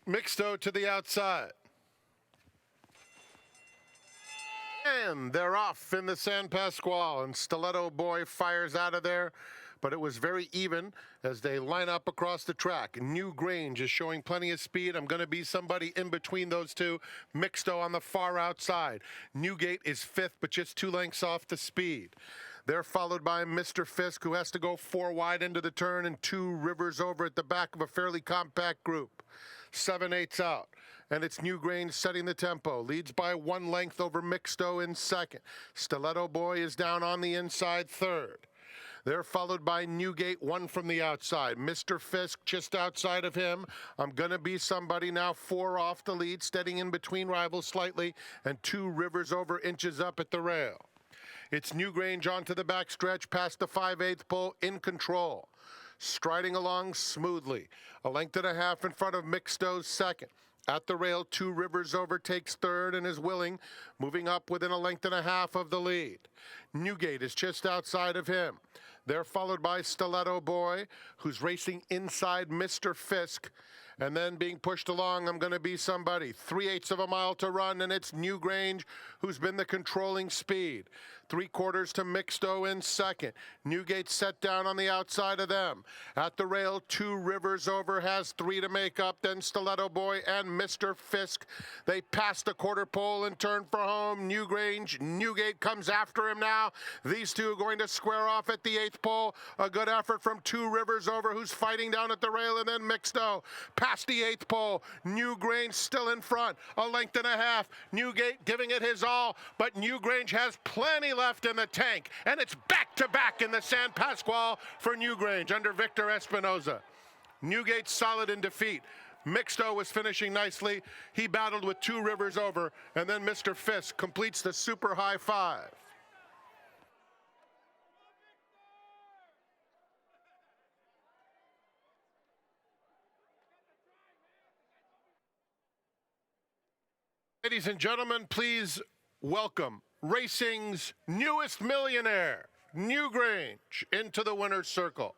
Mixto to the outside. And they're off in the San Pascual, and Stiletto Boy fires out of there, but it was very even as they line up across the track. Newgrange is showing plenty of speed. I'm going to be somebody in between those two. Mixto on the far outside. Newgate is fifth, but just 2 lengths off the speed. They're followed by Mr. Fisk, who has to go 4 wide into the turn, and 2 rivers over at the back of a fairly compact group. 7/8 out. And it's Newgrange setting the tempo. Leads by 1 length over Mixto in second. Stiletto Boy is down on the inside third. They're followed by Newgate, 1 from the outside. Mr. Fisk just outside of him. I'm going to be somebody now 4 off the lead, steadying in between rivals slightly, and 2 rivers over inches up at the rail. It's Newgrange onto the backstretch past the 5/8 pole in control. Striding along smoothly. 1.5 lengths in front of Mixto's second. At the rail, 2 rivers over, takes third and is willing, moving up within 1.5 lengths of the lead. Newgate is just outside of him. They're followed by Stiletto Boy, who's racing inside Mr. Fisk. And then being pushed along, I'm going to be somebody. 3/8 of a mile to run, and it's Newgrange who's been the controlling speed. 3/4 to Mixto in second. Newgate set down on the outside of them. At the rail, 2 rivers over, has 3 to make up. Then Stiletto Boy and Mr. Fisk. They pass the quarter pole and turn for home. Newgate comes after him now. These two are going to square off at the 8th pole. A good effort from 2 rivers over, who's fighting down at the rail, and then Mixto past the 8th pole. Newgrange still in front, 1.5 lengths. Newgate giving it his all, but Newgrange has plenty left in the tank, and it's back-to-back in the San Pascual for Newgrange under Victor Espinoza. Newgate solid in defeat. Mixto was finishing nicely. He battled with 2 rivers over, and then Mr. Fisk completes the super high 5. Ladies and gentlemen, please welcome racing's newest millionaire, Newgrange, into the winner's circle.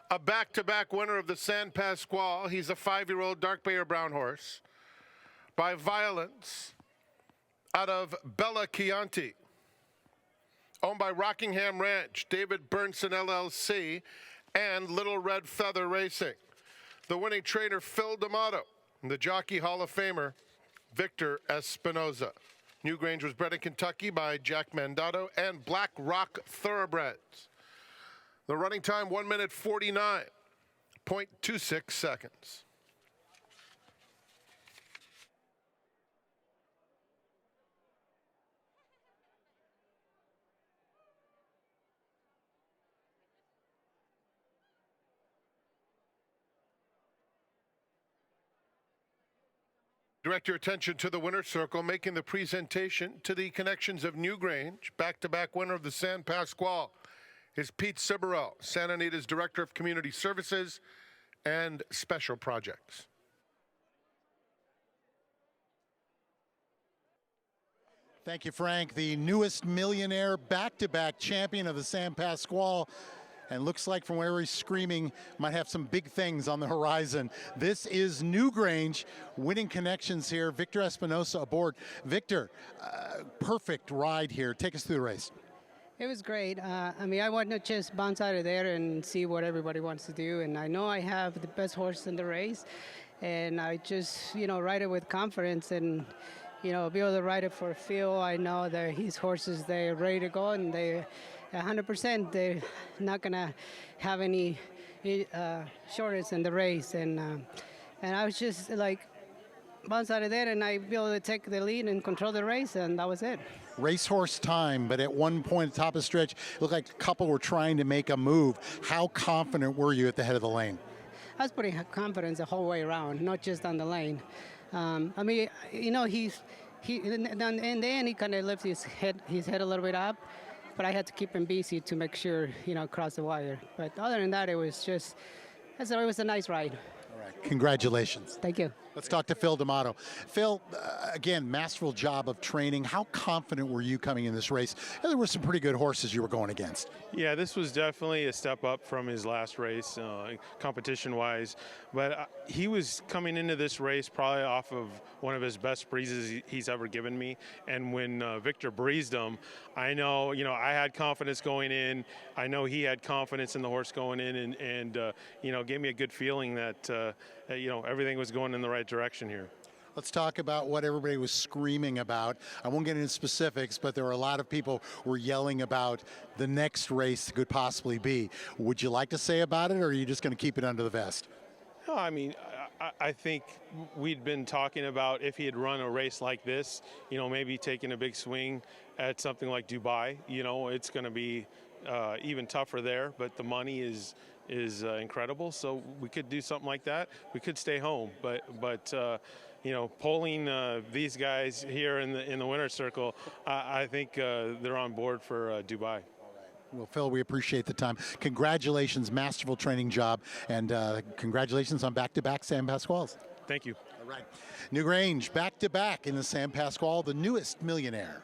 A back-to-back winner of the San Pascual. He's a 5-year-old dark bay or brown horse by Violence out of Bella Chianti, owned by Rockingham Ranch, David Burnson LLC, and Little Red Feather Racing. The winning trainer, Phil D'Amato, and the Jockey Hall of Famer, Victor Espinoza. Newgrange was bred in Kentucky by Jack Mandato and Black Rock Thoroughbreds. The running time, 1 minute 49.26 seconds. Direct your attention to the winner's circle, making the presentation to the connections of Newgrange, back-to-back winner of the San Pascual, is Pete Cibarel, Santa Anita's Director of Community Services and Special Projects. Thank you, Frank. The newest millionaire, back-to-back champion of the San Pascual. And looks like from where he's screaming, might have some big things on the horizon. This is Newgrange winning connections here. Victor Espinoza aboard. Victor, perfect ride here. Take us through the race. It was great. I mean, I want to just bounce out of there and see what everybody wants to do. And I know I have the best horse in the race. And I just, ride it with confidence and, be able to ride it for Phil. I know that his horses, they're ready to go, and they 100%, they're not going to have any shortage in the race. And I was just like, bounce out of there, and I be able to take the lead and control the race, and that was it. Racehorse time, but at one point, top of the stretch, it looked like a couple were trying to make a move. How confident were you at the head of the lane? I was pretty confident the whole way around, not just on the lane. I mean, in the end, he kind of lifts his head a little bit up, but I had to keep him busy to make sure, cross the wire. But other than that, it was just, it was a nice ride. All right. Congratulations. Thank you. Let's talk to Phil D'Amato. Phil, again, masterful job of training. How confident were you coming in this race? There were some pretty good horses you were going against. Yeah, this was definitely a step up from his last race, competition-wise. But he was coming into this race probably off of one of his best breezes he's ever given me. And when Victor breezed him, I know, I had confidence going in. I know he had confidence in the horse going in, and gave me a good feeling that everything was going in the right direction here. Let's talk about what everybody was screaming about. I won't get into specifics, but there were a lot of people who were yelling about the next race that could possibly be. Would you like to say about it, or are you just going to keep it under the vest? No, I mean, I think we'd been talking about if he had run a race like this, maybe taking a big swing at something like Dubai. It's going to be even tougher there, but the money is incredible. So we could do something like that. We could stay home, but polling these guys here in the winner's circle, I think they're on board for Dubai. Well, Phil, we appreciate the time. Congratulations, masterful training job, and congratulations on back-to-back San Pasquals. Thank you. All right. Newgrange, back-to-back in the San Pasqual, the newest millionaire.